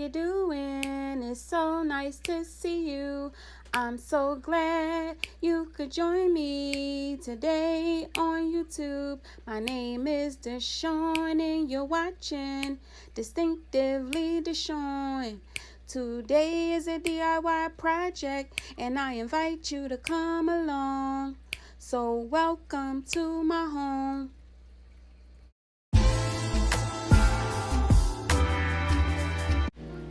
you doing? It's so nice to see you. I'm so glad you could join me today on YouTube. My name is Deshawn and you're watching Distinctively Deshawn. Today is a DIY project and I invite you to come along. So welcome to my home.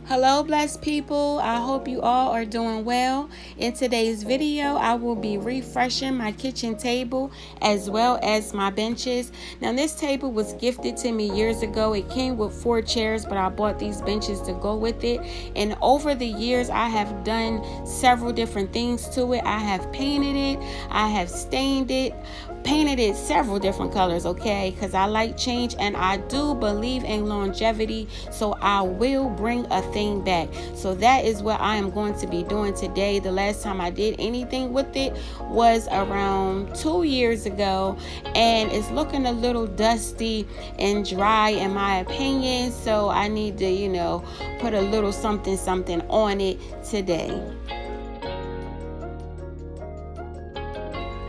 Hello blessed people, I hope you all are doing well. In today's video, I will be refreshing my kitchen table as well as my benches. Now this table was gifted to me years ago. It came with 4 chairs, but I bought these benches to go with it. And over the years, I have done several different things to it. I have painted it, I have stained it, painted it several different colors, okay, because I like change and I do believe in longevity, so I will bring a thing back. So that is what I am going to be doing today. The last time I did anything with it was around 2 years ago, and it's looking a little dusty and dry in my opinion, so I need to put a little something on it today.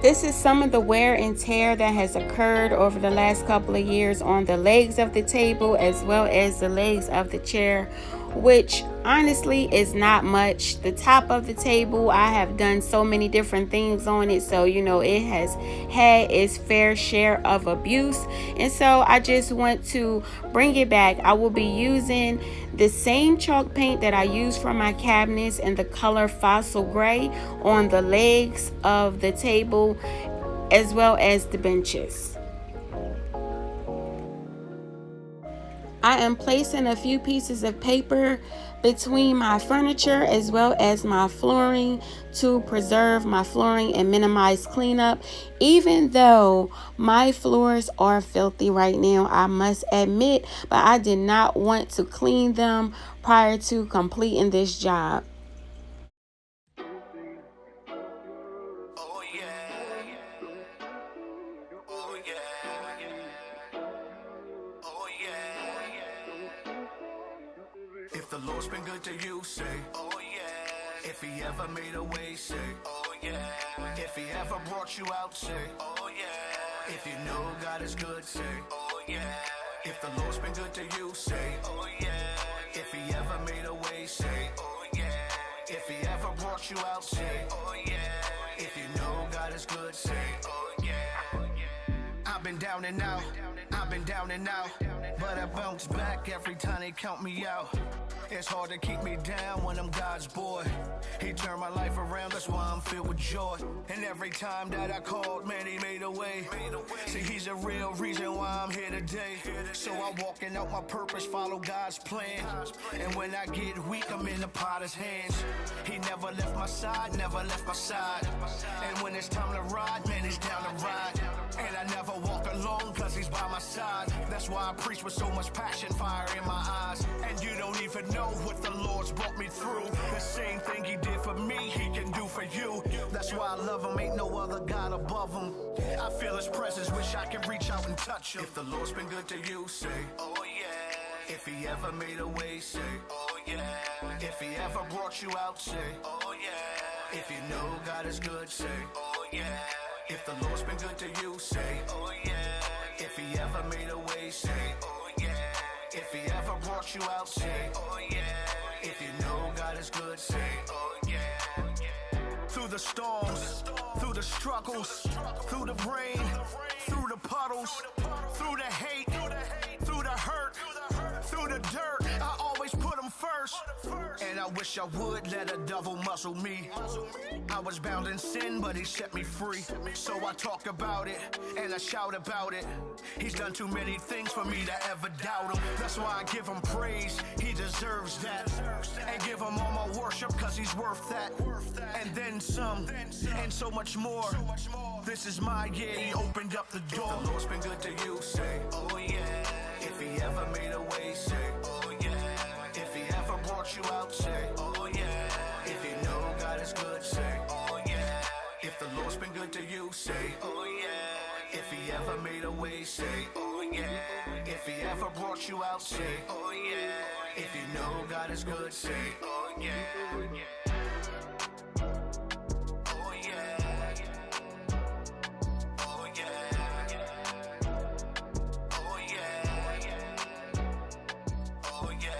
This is some of the wear and tear that has occurred over the last couple of years on the legs of the table as well as the legs of the chair, which honestly is not much. The top of the table, I have done so many different things on it, so it has had its fair share of abuse, and so I just want to bring it back. I will be using the same chalk paint that I use for my cabinets in the color Fossil Gray on the legs of the table as well as the benches. I am placing a few pieces of paper between my furniture as well as my flooring to preserve my flooring and minimize cleanup. Even though my floors are filthy right now, I must admit, but I did not want to clean them prior to completing this job. If the Lord's been good to you, say, oh yeah. If he ever made a way, say, oh yeah. If he ever brought you out, say, oh yeah. If you know God is good, say, oh yeah. If the Lord's been good to you, say, oh yeah. If he ever made a way, say, oh yeah. If he ever brought you out, say, oh yeah. If you know God is good, say, oh yeah. I've been down and out, but I bounce back every time they count me out. It's hard to keep me down when I'm God's boy. He turned my life around, that's why I'm filled with joy. And every time that I called, man, he made a way. See, he's a real reason why I'm here today. So I'm walking out my purpose, follow God's plan. And when I get weak, I'm in the potter's hands. He never left my side, never left my side. And when it's time to ride, man, he's down to ride. And I never walk alone, cause he's by my side. That's why I preach with so much passion, fire in my eyes. And you don't even know what the Lord's brought me through. The same thing he did for me, he can do for you. That's why I love him, ain't no other God above him. I feel his presence, wish I could reach out and touch him. If the Lord's been good to you, say, oh yeah. If he ever made a way, say, oh yeah. If he ever brought you out, say, oh yeah. If you know God is good, say, oh yeah. If the Lord's been good to you, say, oh yeah. If he ever made a way, say, oh yeah. If he ever brought you out, say, oh yeah. If you know God is good, say, oh yeah. Through the storms, through the struggles, through the rain, through the puddles, through the hate, through the hurt, through the dirt, I always put him first. And I wish I would let a devil muzzle me. I was bound in sin, but he set me free. So I talk about it, and I shout about it. He's done too many things for me to ever doubt him. That's why I give him praise, he deserves that. And give him all my worship, cause he's worth that. And then some, and so much more. This is my year, he opened up the door. If the Lord's been good to you, say, oh yeah. If he ever made a way, say, oh yeah. If he ever brought you out, say, oh yeah. If you know God is good, say, oh yeah. If the Lord's been good to you, say, oh yeah. If he ever made a way, say, oh yeah. If he ever brought you out, say, oh yeah. If you know God is good, say, oh yeah. Oh yeah. Oh yeah. Oh yeah. Oh yeah.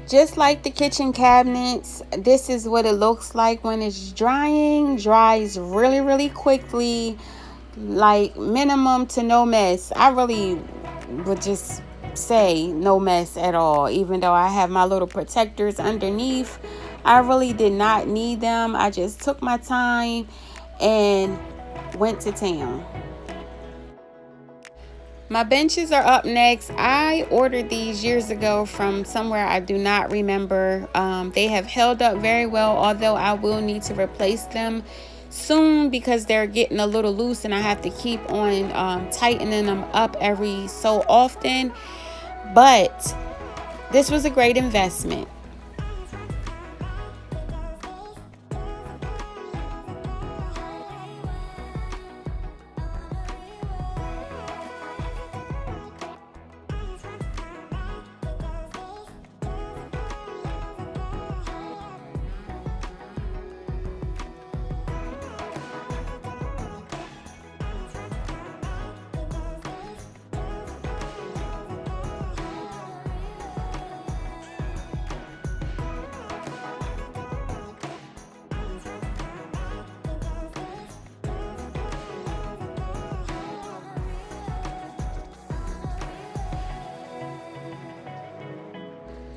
Just like the kitchen cabinets, this is what it looks like when it's drying. Dries really, really quickly, like minimum to no mess. I really would just say no mess at all, even though I have my little protectors underneath. I really did not need them. I just took my time and went to town. My benches are up next. I ordered these years ago from somewhere I do not remember. They have held up very well, although I will need to replace them soon because they're getting a little loose and I have to keep on tightening them up every so often. But this was a great investment.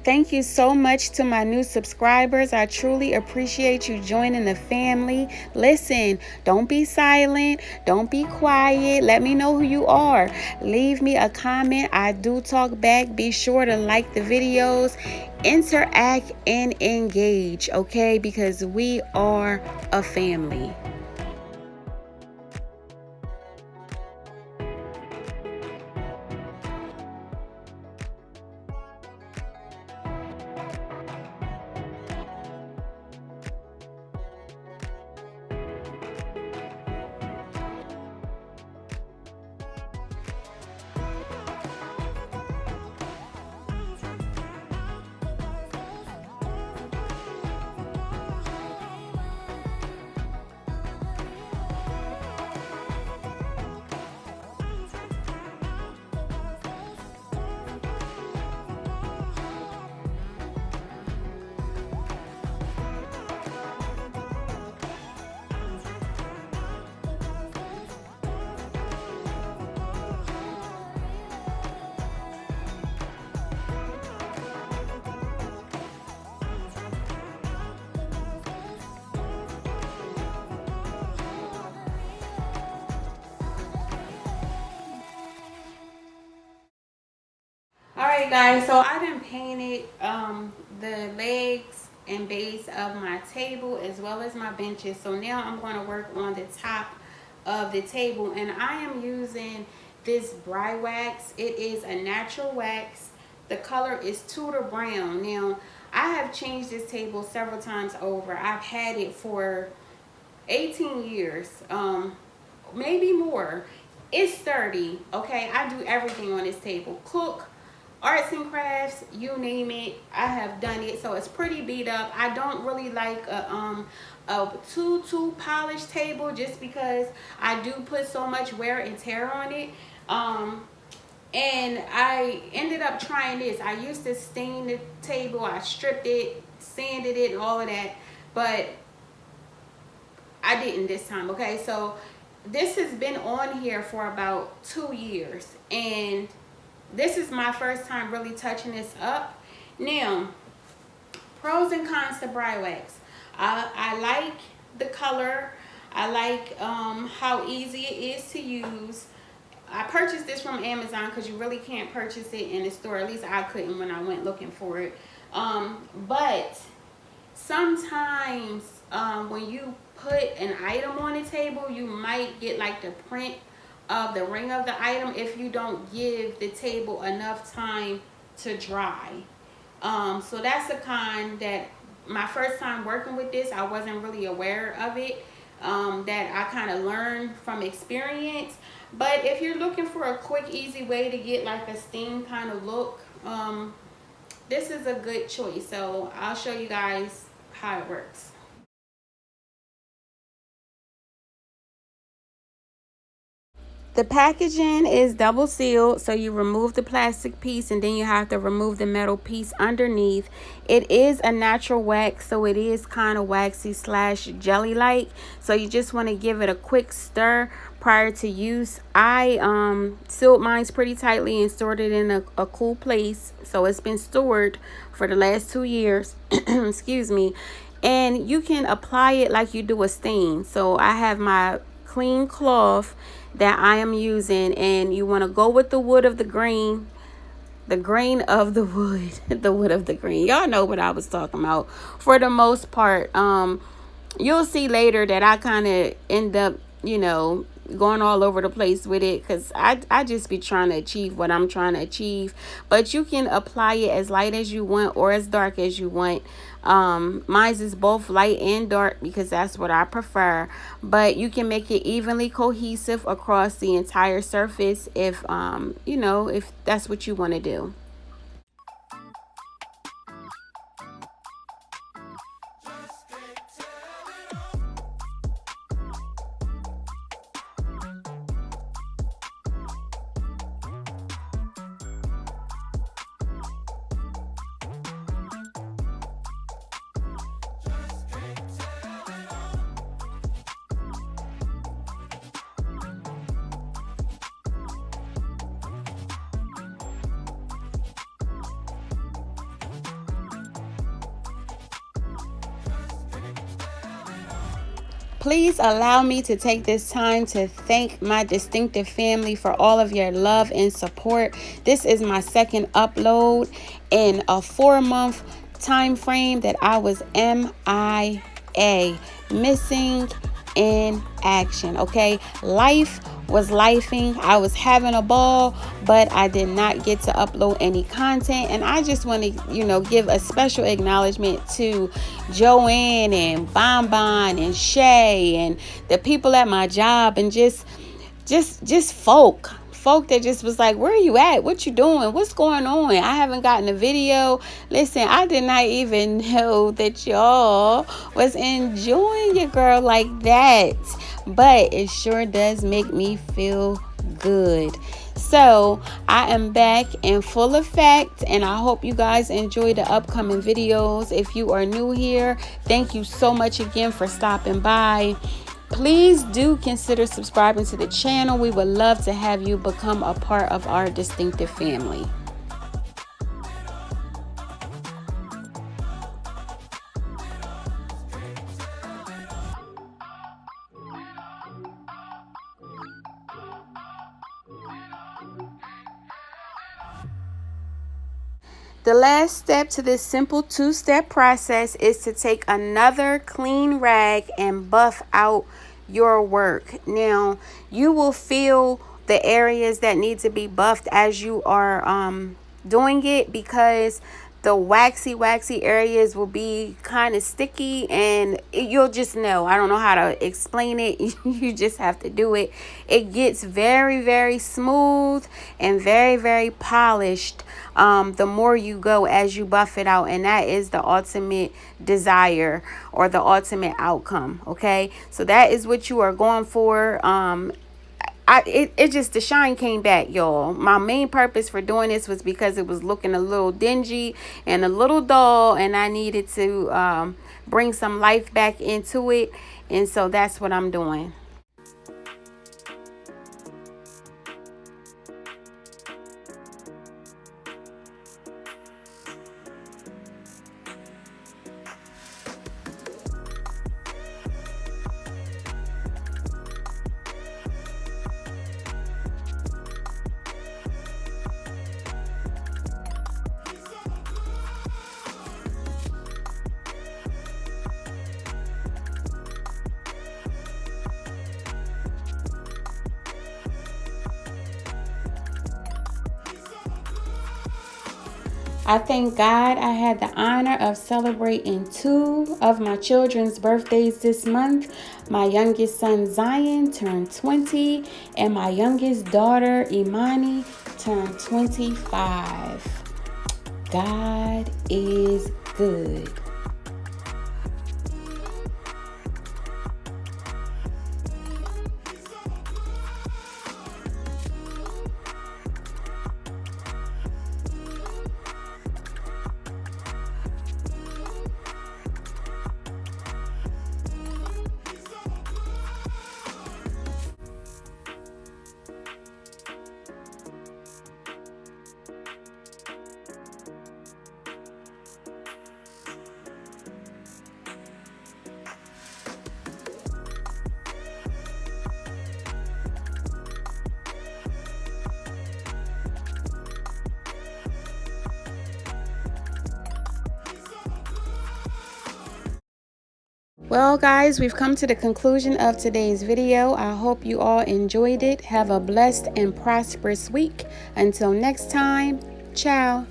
Thank you so much to my new subscribers. I truly appreciate you joining the family. Listen, don't be silent. Don't be quiet. Let me know who you are. Leave me a comment. I do talk back. Be sure to like the videos, interact, and engage, okay? Because we are a family. Alright guys, so I done painted the legs and base of my table as well as my benches. So now I'm going to work on the top of the table, and I am using this Briwax. It is a natural wax. The color is Tudor Brown. Now I have changed this table several times over. I've had it for 18 years, maybe more. It's sturdy, okay? I do everything on this table. Cook, arts and crafts, you name it, I have done it. So it's pretty beat up. I don't really like a too polished table just because I do put so much wear and tear on it. And I ended up trying this. I used to stain the table. I stripped it, sanded it, and all of that. But I didn't this time, okay? So this has been on here for about 2 years. And this is my first time really touching this up. Now, pros and cons to Briwax. I like the color. I like how easy it is to use. I purchased this from Amazon because you really can't purchase it in the store. At least I couldn't when I went looking for it. But sometimes when you put an item on the table, you might get like the print of the ring of the item if you don't give the table enough time to dry. So that's a con that my first time working with this, I wasn't really aware of it. That I kind of learned from experience. But if you're looking for a quick, easy way to get like a steam kind of look, this is a good choice. So I'll show you guys how it works. The packaging is double sealed, so you remove the plastic piece and then you have to remove the metal piece underneath. It is a natural wax, so it is kind of waxy slash jelly like, so you just want to give it a quick stir prior to use. I sealed mine pretty tightly and stored it in a cool place, so it's been stored for the last 2 years. Excuse me. And you can apply it like you do a stain. So I have my clean cloth that I am using, and you want to go with the wood of the grain of the wood, the wood of the grain. Y'all know what I was talking about for the most part. You'll see later that I kind of end up, going all over the place with it, because I just be trying to achieve what I'm trying to achieve. But you can apply it as light as you want or as dark as you want. Mine is both light and dark because that's what I prefer, but you can make it evenly cohesive across the entire surface if if that's what you want to do. Please allow me to take this time to thank my distinctive family for all of your love and support. This is my second upload in a 4-month time frame that I was MIA, missing in action. Okay, life was lifing. I was having a ball, but I did not get to upload any content. And I just want to, give a special acknowledgement to Joanne and Bonbon and Shay and the people at my job, and just folk that just was like, where are you at? What you doing? What's going on? I haven't gotten a video. Listen, I did not even know that y'all was enjoying your girl like that, but it sure does make me feel good. So I am back in full effect, and I hope you guys enjoy the upcoming videos. If you are new here, thank you so much again for stopping by. Please do consider subscribing to the channel. We would love to have you become a part of our distinctive family. The last step to this simple 2-step process is to take another clean rag and buff out your work. Now, you will feel the areas that need to be buffed as you are doing it, because the waxy areas will be kind of sticky, and you'll just know. I don't know how to explain it. You just have to do it. It gets very, very smooth and very, very polished the more you go as you buff it out, and that is the ultimate desire or the ultimate outcome. Okay, so that is what you are going for. It just, the shine came back, y'all. My main purpose for doing this was because it was looking a little dingy and a little dull, and I needed to bring some life back into it, and so that's what I'm doing. I thank God I had the honor of celebrating 2 of my children's birthdays this month. My youngest son Zion turned 20 and my youngest daughter Imani turned 25. God is good. Well, guys, we've come to the conclusion of today's video. I hope you all enjoyed it. Have a blessed and prosperous week. Until next time, ciao.